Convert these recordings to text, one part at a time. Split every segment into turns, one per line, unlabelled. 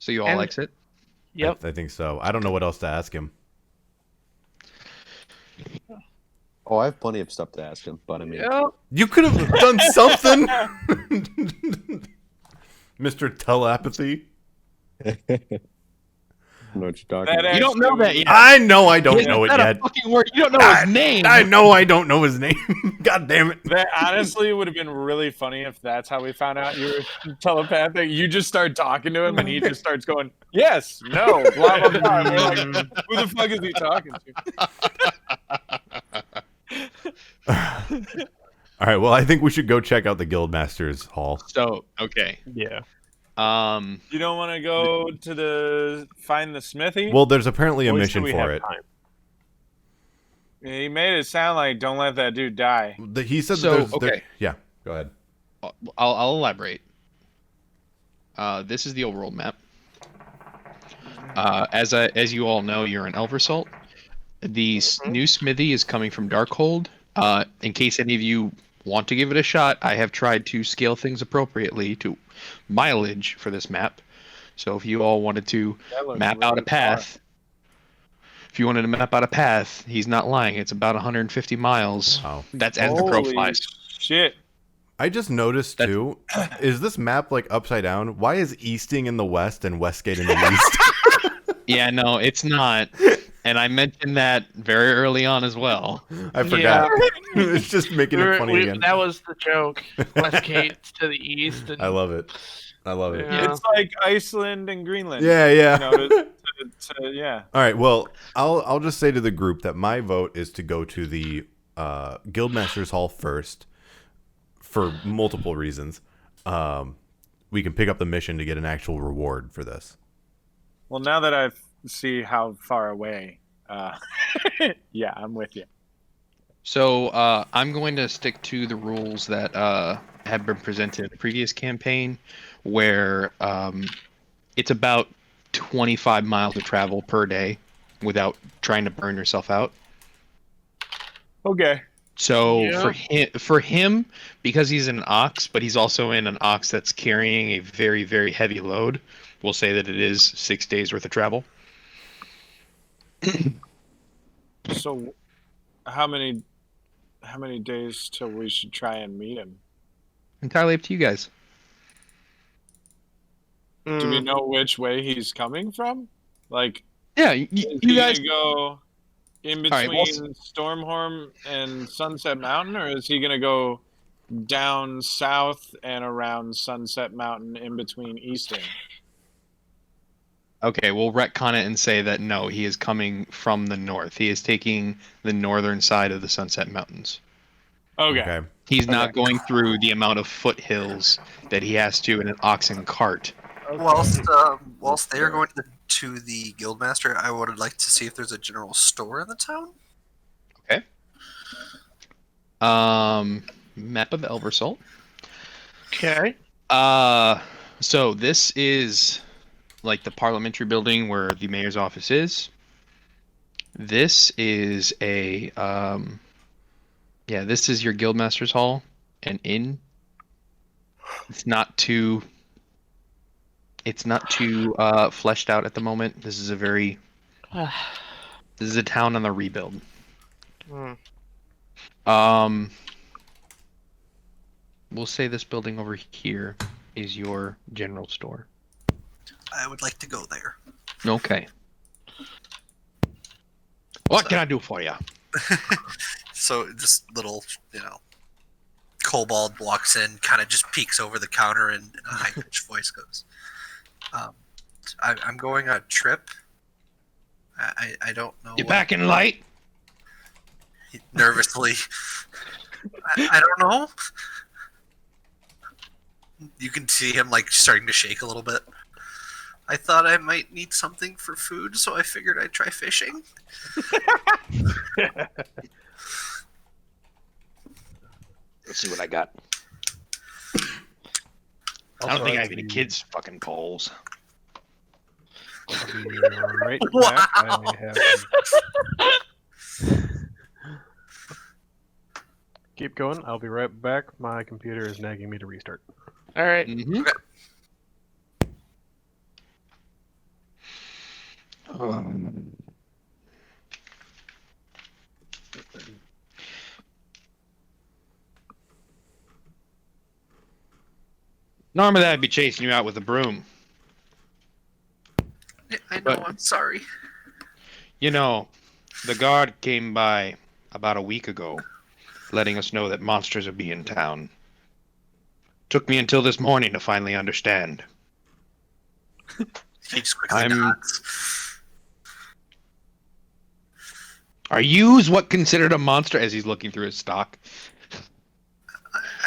So you all exit?
Yep.
I think so. I don't know what else to ask him.
Oh, I have plenty of stuff to ask him, but I mean,
You could have done something, Mr. Telepathy.
I know what you're talking about.
You don't know that yet.
I know I don't know it
Not
yet.
a fucking word. You don't know his name.
I know I don't know his name. God damn it.
That honestly would have been really funny if that's how we found out you were telepathic. You just start talking to him and he just starts going, yes, no, blah, blah, blah. And we're like, who the fuck is he talking to?
All right, well, I think we should go check out the Guildmaster's Hall.
So, okay.
Yeah.
You don't want to go to find the smithy?
Well, there's apparently a
Boys,
mission
do we
for
have
it.
time?
He made it sound like don't let that dude die.
He said
So,
that there's...
okay.
Yeah, go ahead.
I'll elaborate. This is the overworld map. As you all know, you're in Elversalt. The new smithy is coming from Darkhold. In case any of you want to give it a shot, I have tried to scale things appropriately to mileage for this map. So if you all wanted to map out a path, he's not lying. It's about 150 miles.
Oh.
That's as the crow flies.
Shit.
I just noticed, too, is this map, like, upside down? Why is Easting in the west and Westgate in the east?
Yeah, no, it's not. And I mentioned that very early on as well.
I forgot. It's just making it funny again.
That was the joke. Westgate to the east. And,
I love it. I love it.
Yeah.
It's like Iceland and Greenland.
Yeah, yeah.
You know, yeah.
All right, well, I'll just say to the group that my vote is to go to the Guildmaster's Hall first for multiple reasons. We can pick up the mission to get an actual reward for this.
Well, now that I see how far away, yeah, I'm with you.
So I'm going to stick to the rules that have been presented in the previous campaign, where it's about 25 miles of travel per day without trying to burn yourself out.
Okay.
So
Yeah.
for him, because he's an ox, but he's also in an ox that's carrying a very, very heavy load, we'll say that it is 6 days worth of travel.
So, how many days till we should try and meet him?
Entirely up to you guys.
Do we know which way he's coming from? Like,
Yeah,
is
you
he
guys.
gonna go in
All right,
between Stormhorn and Sunset Mountain, or is he gonna go down south and around Sunset Mountain in between Easting?
Okay, we'll retcon it and say that no, he is coming from the north. He is taking the northern side of the Sunset Mountains.
Okay.
He's not going through the amount of foothills that he has to in an oxen cart.
Whilst they are going to the Guildmaster, I would like to see if there's a general store in the town.
Okay. Map of Elversalt.
Okay.
So this is like the parliamentary building where the mayor's office is. This is a this is your Guildmaster's Hall, an inn. It's not too fleshed out at the moment. This is a town on the rebuild. We'll say this building over here is your general store.
I would like to go there.
Okay. What can I do for you?
So this little, kobold walks in, kind of just peeks over the counter, and a high-pitched voice goes, I'm going on a trip. I don't know.
You back in light?
Nervously. I don't know. You can see him starting to shake a little bit. I thought I might need something for food, so I figured I'd try fishing.
Let's see what I got. I don't think I have any kids' fucking poles.
Right
Wow.
back. I have... Keep going. I'll be right back. My computer is nagging me to restart. All right.
Mm-hmm.
Okay.
Normally I'd be chasing you out with a broom.
I know.
But-
I'm sorry.
You know, the guard came by about a week ago, letting us know that monsters would be in town. Took me until this morning to finally understand.
He just quickly
I'm-
nods.
Are yous what considered a monster? As he's looking through his stock.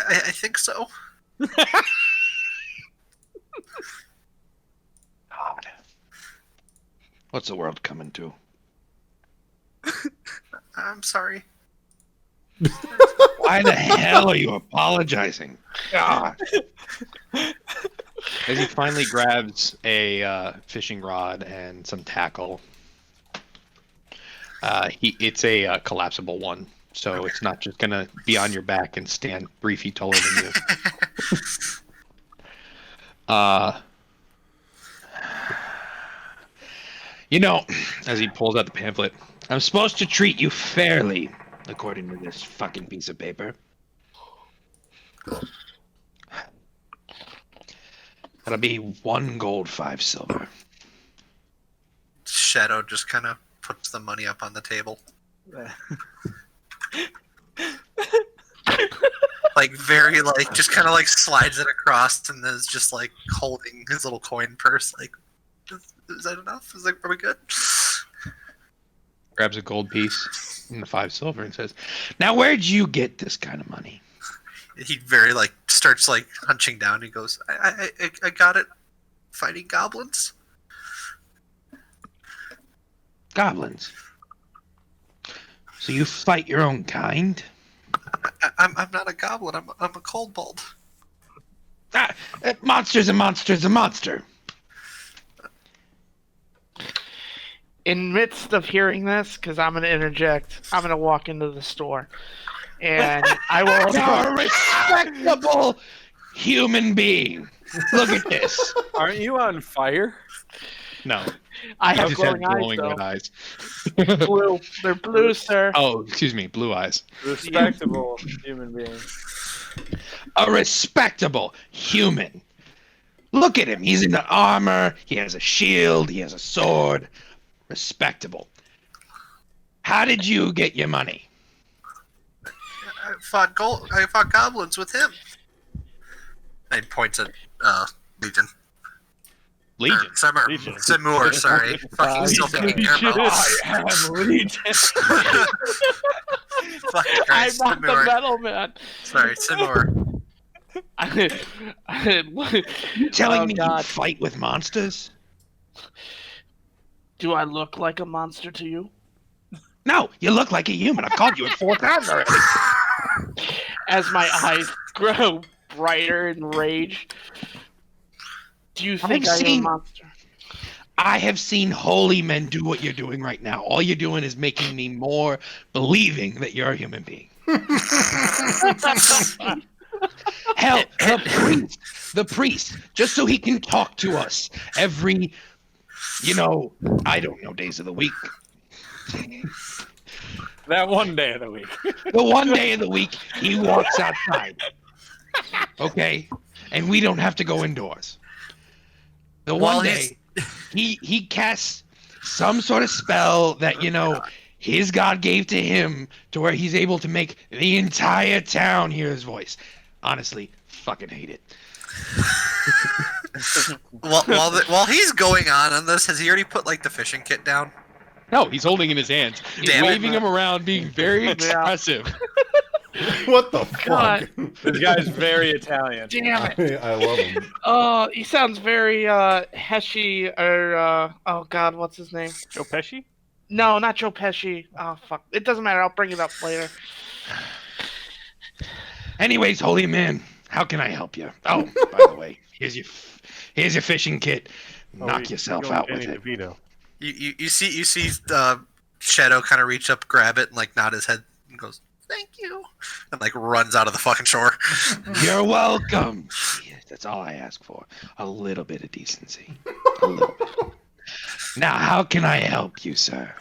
I think so.
God. What's the world coming to?
I'm sorry.
Why the hell are you apologizing? God. As he finally grabs a fishing rod and some tackle. It's a collapsible one, so it's not just gonna be on your back and stand 3 feet taller than you. You know, as he pulls out the pamphlet, I'm supposed to treat you fairly, according to this fucking piece of paper. That'll be 1 gold, 5 silver.
Shadow just kind of puts the money up on the table. Like very like just kind of like slides it across and is just like holding his little coin purse. Like, is that enough? Is like, are we good?
Grabs a gold piece and the 5 silver and says, "Now, where'd you get this kind of money?"
He very like starts like hunching down. He goes, I got it fighting goblins.
Goblins. So you fight your own kind?
I'm not a goblin. I'm a kobold.
Monster's a monster's a monster.
In midst of hearing this, because I'm going to interject, I'm going to walk into the store. And I will...
You're a respectable human being. Look at this.
Aren't you on fire?
No,
I
he
have
just had
glowing
glowing
eyes,
red eyes.
though. Blue. They're blue, sir.
Oh, excuse me, blue eyes.
Respectable human being.
A respectable human. Look at him. He's in the armor. He has a shield. He has a sword. Respectable. How did you get your money?
I fought goblins with him. And points at Legion.
Legion.
Summer.
Legion.
Samur, sorry. Fucking still thinking Airboat.
I am Legion.
Fucking
I'm
Christ,
not the
Samur.
metal man.
Sorry, Samur.
You telling
Oh,
me
God.
you fight with monsters?
Do I look like a monster to you?
No, you look like a human. I've called you 4 times already.
As my eyes grow brighter in rage, do you think I am a
seen-
monster?
I have seen holy men do what you're doing right now. All you're doing is making me more believing that you're a human being. Hell, the priest, just so he can talk to us every, I don't know, days of the week.
That one day of the week.
The one day of the week he walks outside. Okay? And we don't have to go indoors. The
Well,
one day he casts some sort of spell that, his God gave to him to where he's able to make the entire town hear his voice. Honestly, fucking hate it.
While he's going on this, has he already put like the fishing kit down?
No, he's holding in his hands. He's
Damn it.
waving him around, being very expressive.
What the
God.
fuck?
This guy's very Italian.
Damn it.
I love him.
Oh, he sounds very Heshi or oh God, what's his name?
Joe Pesci?
No, not Joe Pesci. Oh fuck, it doesn't matter. I'll bring it up later.
Anyways, holy man, how can I help you? Oh, by the way, here's your fishing kit. Knock yourself out with it.
DeVito.
You see Shadow kind of reach up, grab it, and like nod his head and goes, "Thank you," and like runs out of the fucking shore.
You're welcome. Yeah, that's all I ask for. A little bit of decency. A little bit. Now, how can I help you, sir?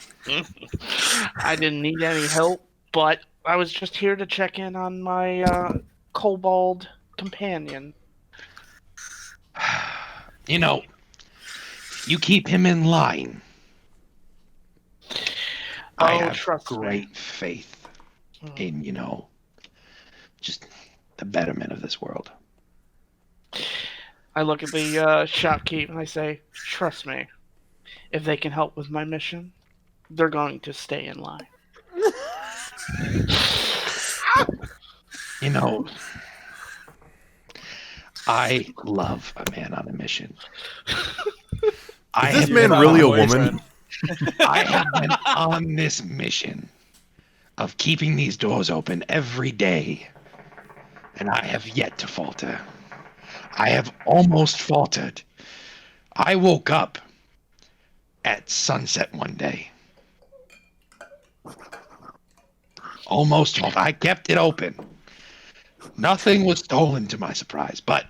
I didn't need any help, but I was just here to check in on my kobold companion.
You know, you keep him in line. I have
Trust me.
great faith in, just the betterment of this world.
I look at the shopkeep and I say, trust me, if they can help with my mission, they're going to stay in line.
You know, I love a man on a mission.
Is this man really a woman?
I have been on this mission of keeping these doors open every day, and I have yet to falter. I have almost faltered. I woke up at sunset one day. Almost faltered. I kept it open. Nothing was stolen to my surprise, but,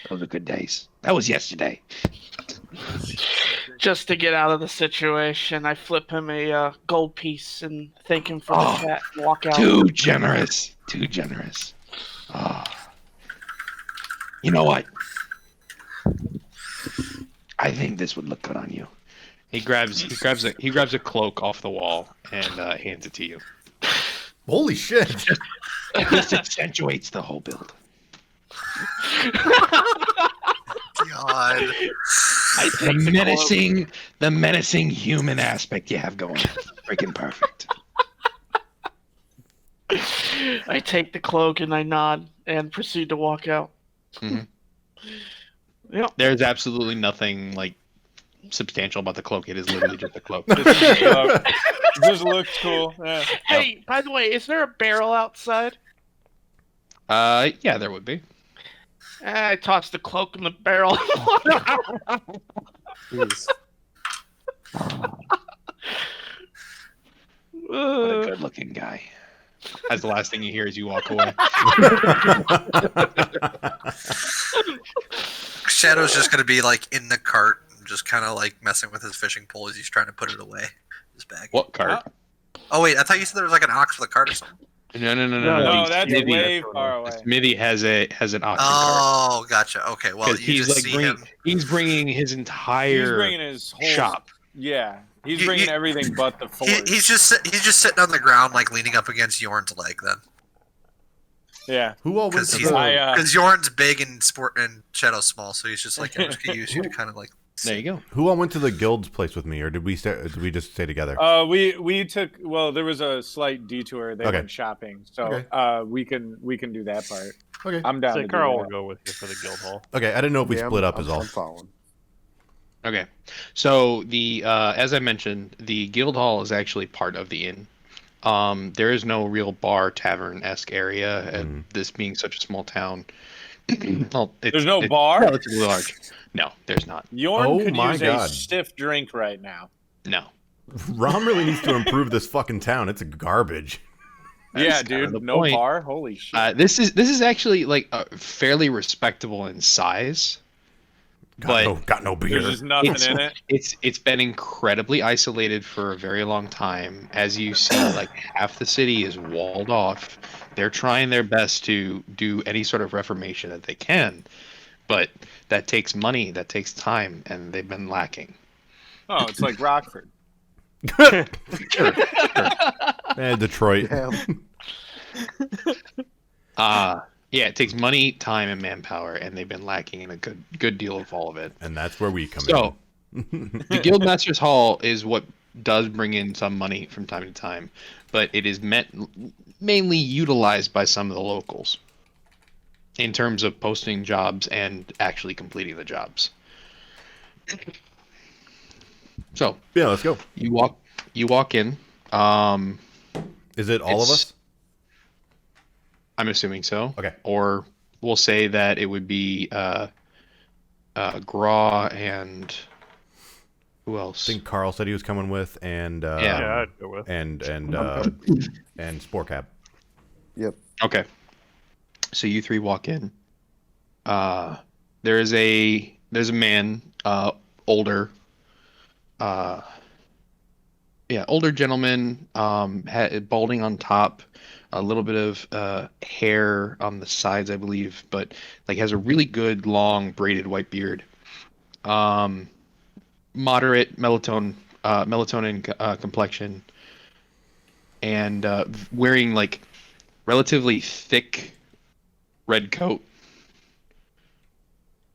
those are good days. That was yesterday.
Just to get out of the situation, I flip him a gold piece and thank him for the cat and walk out.
Too generous. Too generous. Oh. You know what? I think this would look good on you. He grabs a cloak off the wall and hands it to you.
Holy shit!
This accentuates the whole build.
God.
The menacing human aspect you have going. Freaking perfect.
I take the cloak and I nod and proceed to walk out.
Mhm.
Yep.
There's absolutely nothing substantial about the cloak. It is literally just a cloak.
Just looks cool. Yeah.
Hey, by the way, is there a barrel outside?
Yeah, there would be.
I tossed the cloak in the barrel.
Jeez.
What a good-looking guy. That's the last thing you hear as you walk away.
Shadow's just gonna be in the cart, just kind of messing with his fishing pole as he's trying to put it away. His bag.
What cart?
Oh wait, I thought you said there was an ox with a cart or something.
No.
No, that's
Smithy-
way far away.
Smithy has an oxen cart.
Oh, gotcha. Okay, well, you
He's
just see him.
he's bringing his
He's
entire
bringing his whole
shop.
Yeah, he's
He-
bringing
he-
everything but the forge.
He's just sitting on the ground, leaning up against Yorn's leg. Then,
Yeah,
Who all went
because
to
he's
the...
because Yorn's big and Shadow's small, so he's just I'm just gonna use you to kind of
There you go.
Who all went to the guild's place with me, or did we just stay together?
we took. Well, there was a slight detour. They
Okay.
went shopping, so
Okay.
we can do that part.
Okay.
I'm down.
Say
to do
Carl will
that.
go with you for the guild hall.
Okay, I didn't know if we
Yeah,
split up is all.
I'm following.
Okay, so the as I mentioned, the guild hall is actually part of the inn. There is no real bar tavern-esque area, and this being such a small town, well,
There's no
it's
bar?
relatively large. No, there's not.
Yorn
Oh
could
my
use
God.
a stiff drink right now.
No.
Rom really needs to improve this fucking town. It's garbage.
Yeah,
That's kind of
dude,
the
no
point.
bar. Holy shit.
This is actually fairly respectable in size,
Got no beer.
There's just nothing in it.
it's been incredibly isolated for a very long time. As you see, half the city is walled off. They're trying their best to do any sort of reformation that they can, but that takes money, that takes time, and they've been lacking.
Oh, it's like Rockford.
Detroit.
Damn.
Yeah, it takes money, time, and manpower, and they've been lacking in a good deal of all of it.
And that's where we come
So,
in.
the Guildmasters Hall is what does bring in some money from time to time, but it is mainly utilized by some of the locals in terms of posting jobs and actually completing the jobs. So
Yeah, let's go.
you walk in.
Is it all of
It's-
us?
I'm assuming so.
Okay.
Or we'll say that it would be Graw and who
I
else?
think Carl said he was coming with, and
Yeah.
Yeah, I'd go with.
and Sporecap.
Yep.
Okay. So you three walk in. there's a man, older, uh, older gentleman, balding on top, a little bit of hair on the sides, I believe, but like has a really good long braided white beard. Moderate melatonin complexion, and wearing like relatively thick red coat.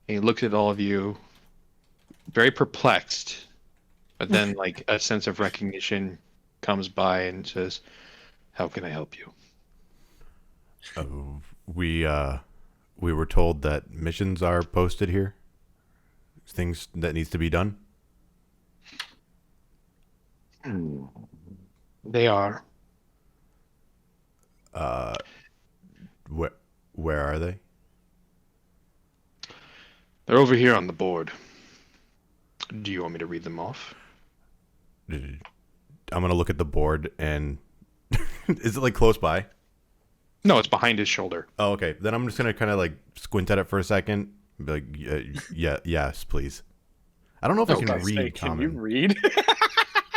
And he looks at all of you, very perplexed, but then like a sense of recognition comes by and says, "How can I help you?"
We were told that missions are posted here. Things that needs to be done.
They are.
Where are they?
They're over here on the board. Do you want me to read them off?
I'm gonna look at the board and is it like close by?
No, it's behind his shoulder.
Oh, okay. Then I'm just gonna kind of like squint at it for a second. And be like, yes, please. I don't know if I can read
Can
common.
you read?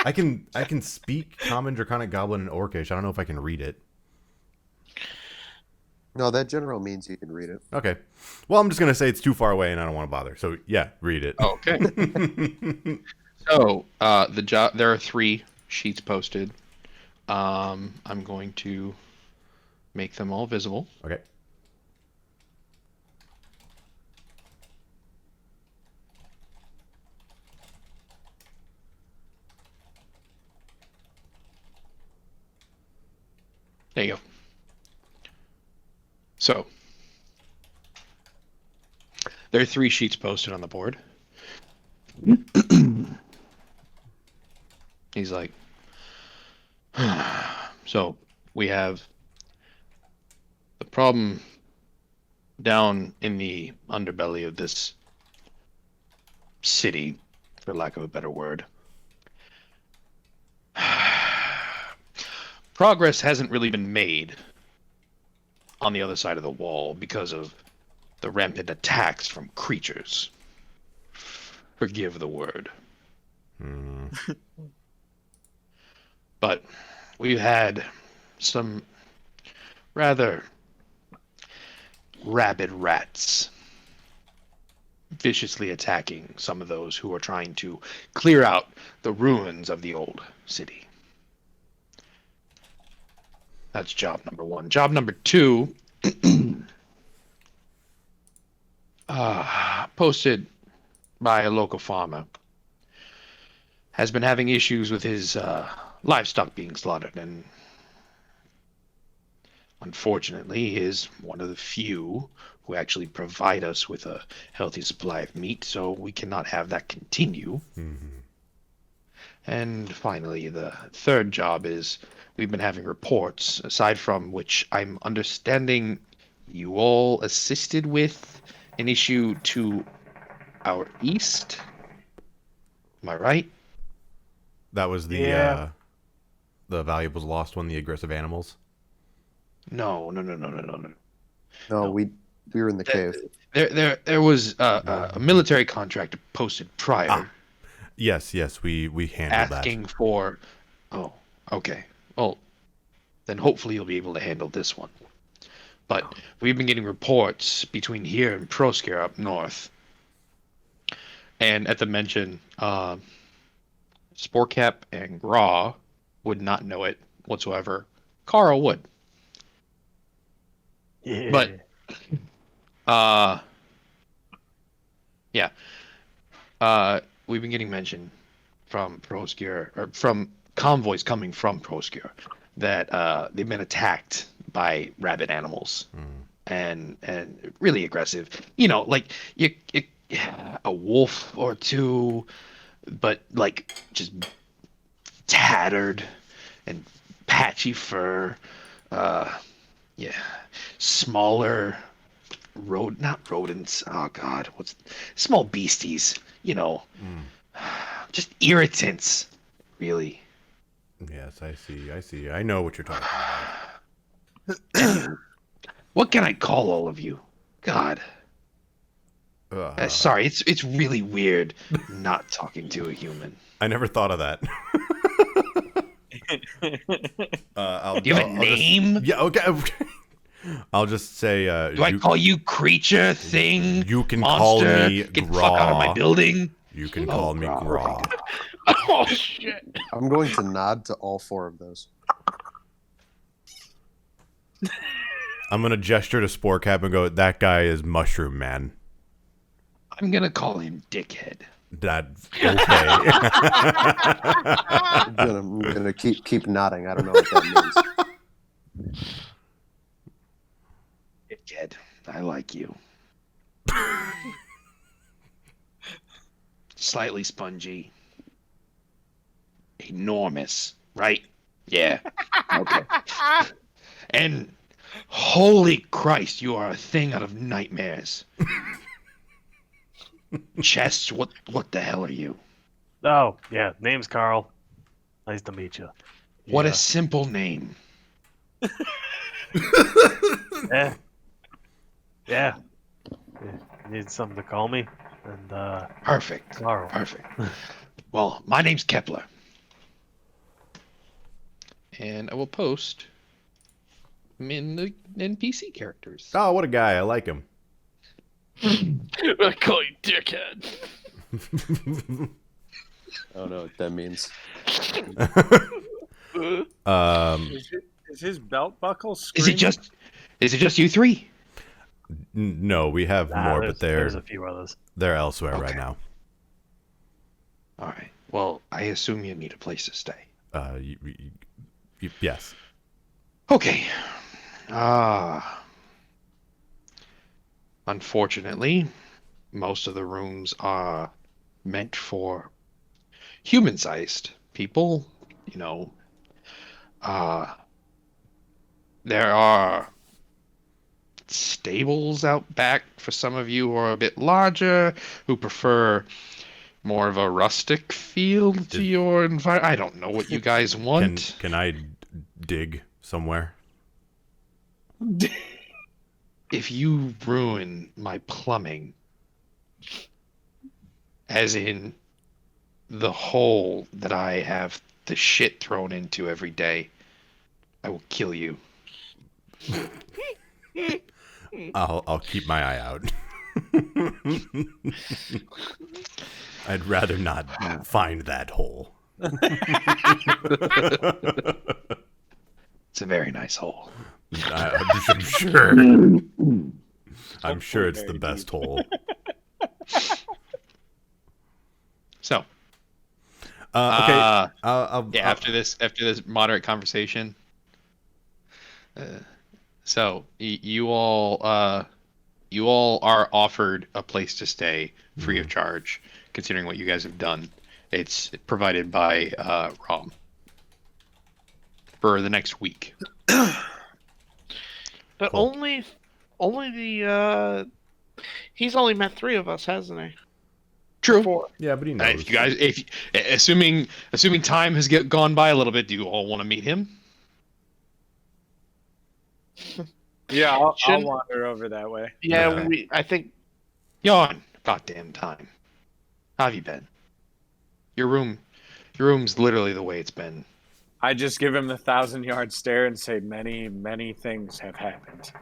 I can speak common, draconic, goblin, and orcish. I don't know if I can read it.
No, that general means you can read it.
Okay. Well, I'm just gonna say it's too far away and I don't want to bother. So yeah, read it.
Okay. So there are 3 sheets posted. I'm going to make them all visible.
Okay.
There you go. So there are 3 sheets posted on the board. He's like, so we have the problem down in the underbelly of this city, for lack of a better word. Progress hasn't really been made on the other side of the wall because of the rampant attacks from creatures. Forgive the word. But we've had some rather rabid rats viciously attacking some of those who are trying to clear out the ruins of the old city. That's job number 1. Job number 2, posted by a local farmer, has been having issues with his livestock being slaughtered, and unfortunately is one of the few who actually provide us with a healthy supply of meat, so we cannot have that continue. And finally, the 3rd job is we've been having reports, aside from which I'm understanding you all assisted with an issue to our east. Am I right?
That was the valuables lost one, the aggressive animals.
No.
No, we were in the cave.
There was a military contractor posted prior.
Yes, we handled
asking for. Oh, okay. Well, then hopefully you'll be able to handle this one. But we've been getting reports between here and Proskir up north. And at the mention, Sporcap and Gra would not know it whatsoever. Carl would.
Yeah.
But, we've been getting mention from Proskir, or from convoys coming from Proskir, that they've been attacked by rabid animals, and really aggressive. You know, like a wolf or two, but like just tattered and patchy fur. Smaller not rodents. Oh God, small beasties? You know, just irritants, really.
Yes, I see. I know what you're talking about.
What can I call all of you? God. Sorry, it's really weird not talking to a human.
I never thought of that.
Do you have a name?
Yeah, okay. I'll just say.
Do I call you creature, thing,
You can
monster?
call me
Get the fuck out of my
Graw.
building.
You can call me Graw.
Oh shit!
I'm going to nod to all 4 of those.
I'm gonna gesture to Sporecap and go, "That guy is Mushroom Man."
I'm gonna call him Dickhead.
That's okay.
I'm gonna keep nodding. I don't know what that means.
Dickhead, I like you. Slightly spongy. Enormous, right? Yeah. Okay. And holy Christ, you are a thing out of nightmares. Chest, what the hell are you?
Oh, yeah. Name's Carl. Nice to meet you.
What
Yeah.
a simple name.
Yeah. Yeah. Need something to call me? And,
Perfect.
Carl.
Perfect. Well, my name's Kepler. And I will post in the NPC characters.
Oh, what a guy! I like him.
I call you Dickhead.
I don't know what that means.
Is his belt buckle
Is
screaming?
it just you 3?
No, we have more, but
there's a few others.
they're elsewhere right
Okay.
now.
All right. Well, I assume you need a place to stay.
Yes.
Okay. Unfortunately, most of the rooms are meant for human-sized people. You know, there are stables out back for some of you who are a bit larger, who prefer more of a rustic feel to your environment. I don't know what you guys want.
Can I dig somewhere?
If you ruin my plumbing, as in the hole that I have the shit thrown into every day, I will kill you.
I'll keep my eye out. I'd rather not find that hole.
It's a very nice hole.
I'm sure. I'm sure it's the best hole.
So,
Okay.
yeah, after this moderate conversation, so you all are offered a place to stay free of charge, considering what you guys have done. It's provided by Rom for the next week.
But
Cool.
only the he's only met 3 of us, hasn't he?
True.
4.
Yeah, but he knows.
If you guys, assuming time has gone by a little bit, do you all want to meet him?
Yeah, I'll
Shouldn't-
wander over that way.
Yeah,
Okay.
I think
Yawn. Goddamn time. How have you been? Your room's literally the way it's been.
I just give him the 1,000-yard stare and say, many, many things have happened.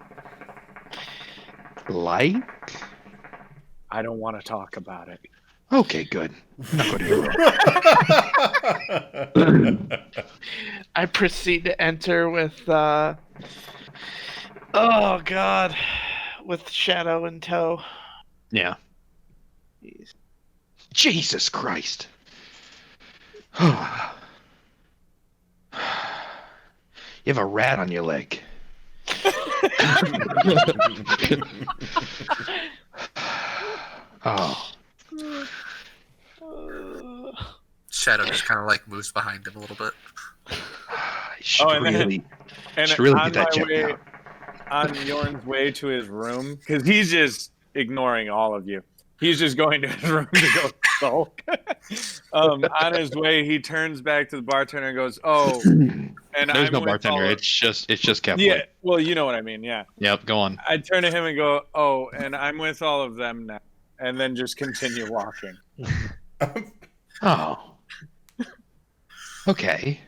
Like?
I don't want to talk about it.
Okay, good. Not good hero.
I proceed to enter with with Shadow in tow.
Yeah.
Jeez.
Jesus Christ. You have a rat on your leg. Oh.
Shadow just kind of like moves behind him a little bit.
I should
and then-
really,
And
should really
on
get that
my
checked
way,
out.
on Yorn's way to his room, because he's just ignoring all of you. He's just going to his room to go sulk. On his way, he turns back to the bartender and goes, "Oh, and
There's
I'm
no
with
bartender.
all of-
It's just Kepler.
yeah. Well, you know what I mean. Yeah.
Yep. Go on.
I turn to him and go, "Oh, and I'm with all of them now, and then just continue walking.
Oh. Okay.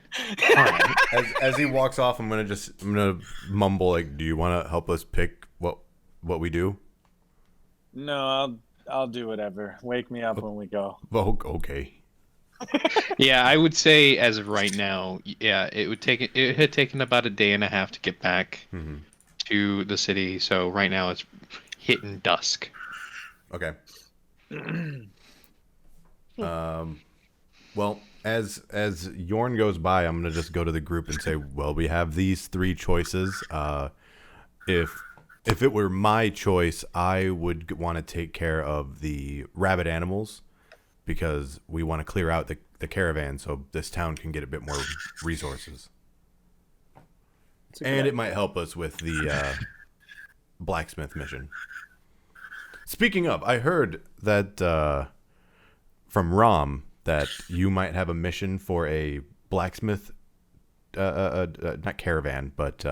All right.
As he walks off, I'm gonna mumble like, "Do you want to help us pick what we do?"
No, I'll do whatever. Wake me up when we go.
Well, okay.
Yeah, I would say as of right now, yeah, it had taken about a day and a half to get back
Mm-hmm.
to the city. So right now it's hitting dusk.
Okay. Well, as Yorn goes by, I'm gonna just go to the group and say, "Well, we have these three choices. If it were my choice, I would want to take care of the rabid animals because we want to clear out the caravan so this town can get a bit more resources, and it might help us with the blacksmith mission." Speaking of, I heard that from Ram that you might have a mission for a blacksmith, not caravan, but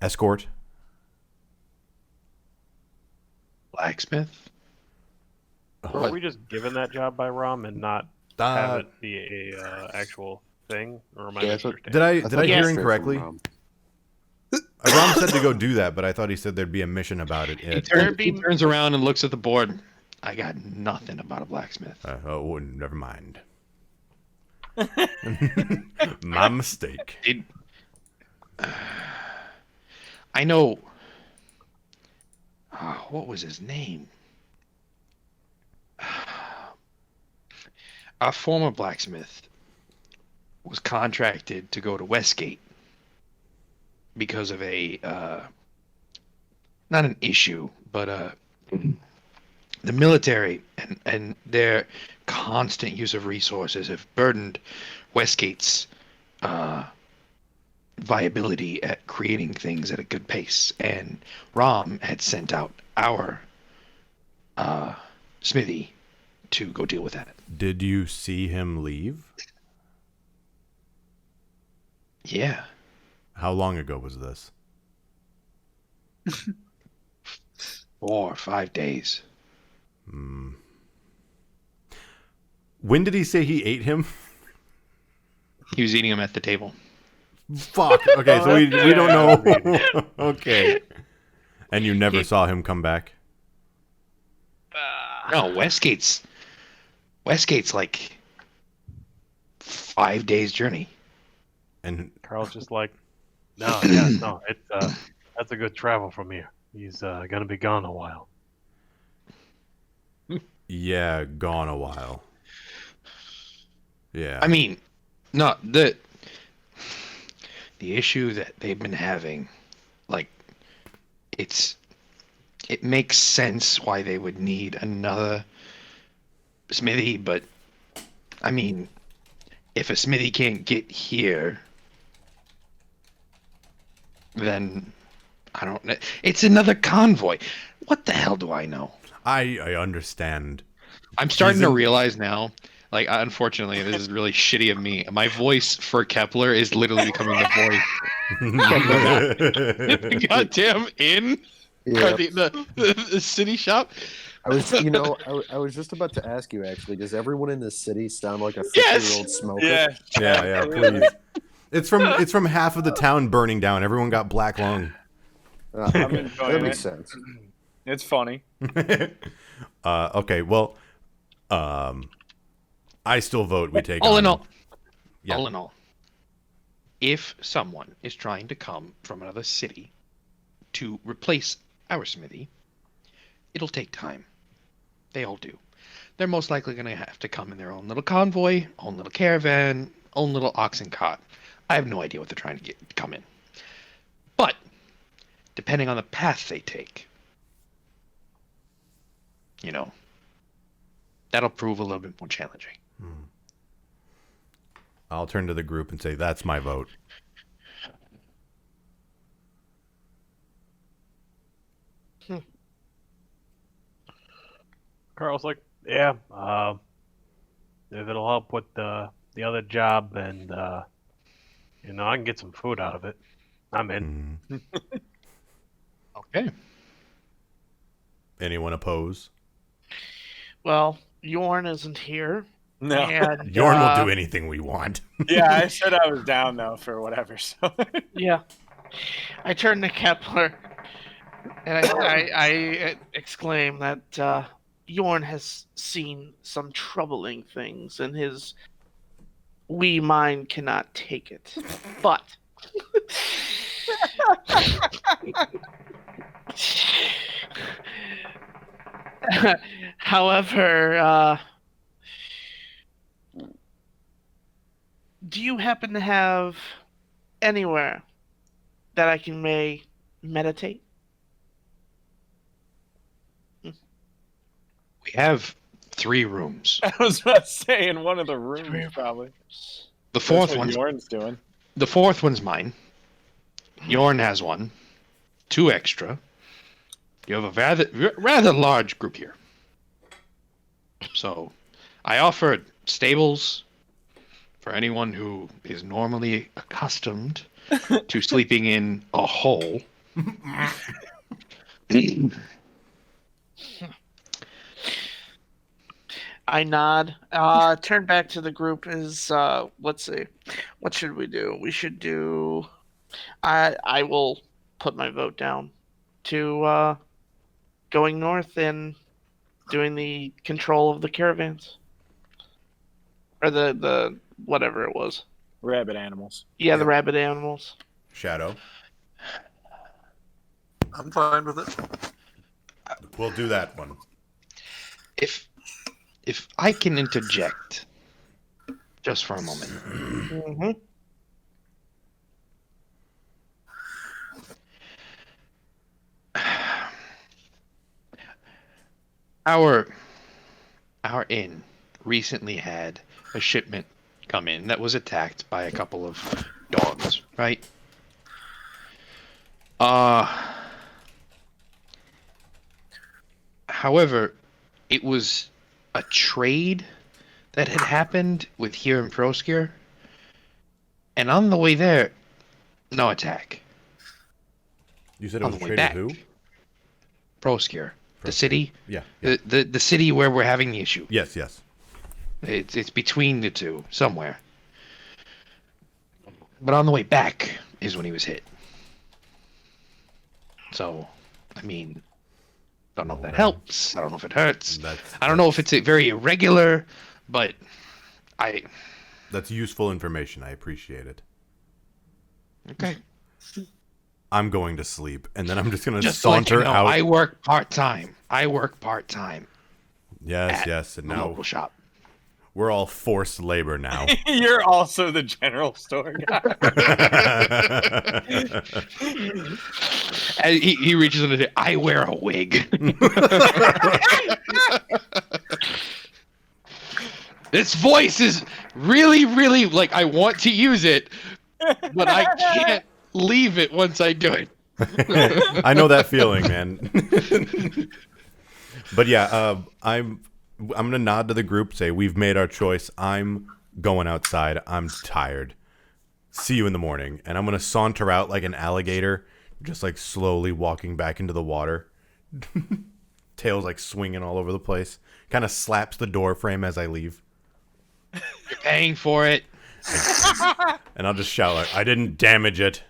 escort.
Blacksmith?
Were we just given that job by Rom and not have it be a actual thing? Or am I
Yeah, I thought-
misunderstanding?
Did I hear
Straight from
incorrectly?
Rom.
Ram said to go do that, but I thought he said there'd be a mission about it.
He turns around and looks at the board. I got nothing about a blacksmith.
Oh, never mind. My mistake.
I know. What was his name? Our former blacksmith was contracted to go to Westgate because of a not an issue, but the military and their constant use of resources have burdened Westgate's viability at creating things at a good pace. And Rom had sent out our smithy to go deal with that.
Did you see him leave?
Yeah.
How long ago was this?
4 or 5 days.
When did he say he ate him?
He was eating them at the table.
Fuck. Okay, so we don't know. Okay. And you never saw him come back?
No, Westgate's like 5 days journey.
And
Carl's just like, no, it's that's a good travel from here. He's gonna be gone a while.
yeah, gone a while. Yeah.
I mean, no, the issue that they've been having, like, it makes sense why they would need another smithy, but I mean, if a smithy can't get here, then I don't know. It's another convoy. What the hell do I know?
I understand.
I'm starting to realize now, like, unfortunately, this is really shitty of me. My voice for Kepler is literally becoming the voice. The goddamn inn?
Yeah.
Or the city shop?
I was, I was just about to ask you actually. Does everyone in this city sound like a
Yes!
50-year-old smoker?
Yeah, please. It's from half of the town burning down. Everyone got black lung.
I'm
Okay.
enjoying
That makes
it.
sense.
It's funny.
Okay, well, I still vote we take
All
on-
in all,
Yeah.
all in all, if someone is trying to come from another city to replace our smithy, it'll take time. They all do. They're most likely going to have to come in their own little convoy, own little caravan, own little oxen cart. I have no idea what they're trying to come in. But, depending on the path they take, that'll prove a little bit more challenging.
I'll turn to the group and say, that's my vote.
Carl's like, yeah, if it'll help with the other job and I can get some food out of it, I'm in.
Okay.
Anyone oppose?
Well, Yorn isn't here.
No.
And,
Yorn will do anything we want.
Yeah, I said I was down though for whatever. So
Yeah. I turn to Kepler and I exclaim that Yorn has seen some troubling things and his wee mind cannot take it. But however, do you happen to have anywhere that I can meditate?
We have 3 rooms.
I was about to say in one of the rooms, probably.
The
That's
fourth
what
one's
Yorn's doing.
the fourth one's mine. Yorn has one. 2 extra. You have a rather large group here. So, I offered stables for anyone who is normally accustomed to sleeping in a hole.
I nod. Turn back to the group. Let's see. What should we do? We should do. I will put my vote down to going north and doing the control of the caravans, or the whatever it was.
Rabbit animals.
Yeah, the rabbit animals.
Shadow.
I'm fine with it.
We'll do that one.
If I can interject just for a moment.
Mm-hmm.
Our inn recently had a shipment come in that was attacked by a couple of dogs, right? However, it was a trade that had happened with here in Proskir, and on the way there, no attack.
You said it
On
was
the way
traded
back.
who?
Proskir, the city,
Yeah.
the city where we're having the issue.
Yes, yes.
It's between the two, somewhere. But on the way back is when he was hit. So, I mean, don't know if that helps. I don't know if it hurts. I don't know if it's very irregular, but
That's useful information. I appreciate it.
Okay.
I'm going to sleep, and then I'm just going to
Just to let
saunter
you know,
out.
I work part-time.
Yes,
at
yes, and
the
now
local shop.
we're all forced labor now.
You're also the general store guy.
And he reaches in and I wear a wig. This voice is really, really, like, I want to use it, but I can't leave it once I do it.
I know that feeling, man. But yeah, I'm gonna nod to the group, say we've made our choice. I'm going outside. I'm tired. See you in the morning. And I'm gonna saunter out like an alligator, just like slowly walking back into the water. Tails like swinging all over the place. Kind of slaps the door frame as I leave.
You're paying for it.
And I'll just shout like, I didn't damage it.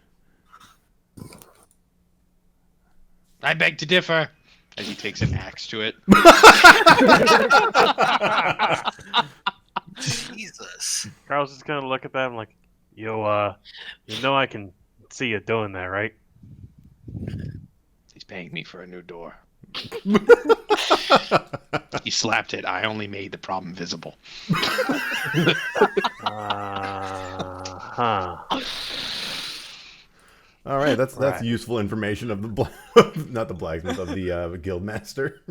I beg to differ. As he takes an axe to it.
Jesus.
Carl's just gonna look at them like, you know I can see you doing that, right?
He's paying me for a new door. He slapped it. I only made the problem visible.
Huh.
All right, that's
Right.
useful information of the not the blacksmith, of the guild master.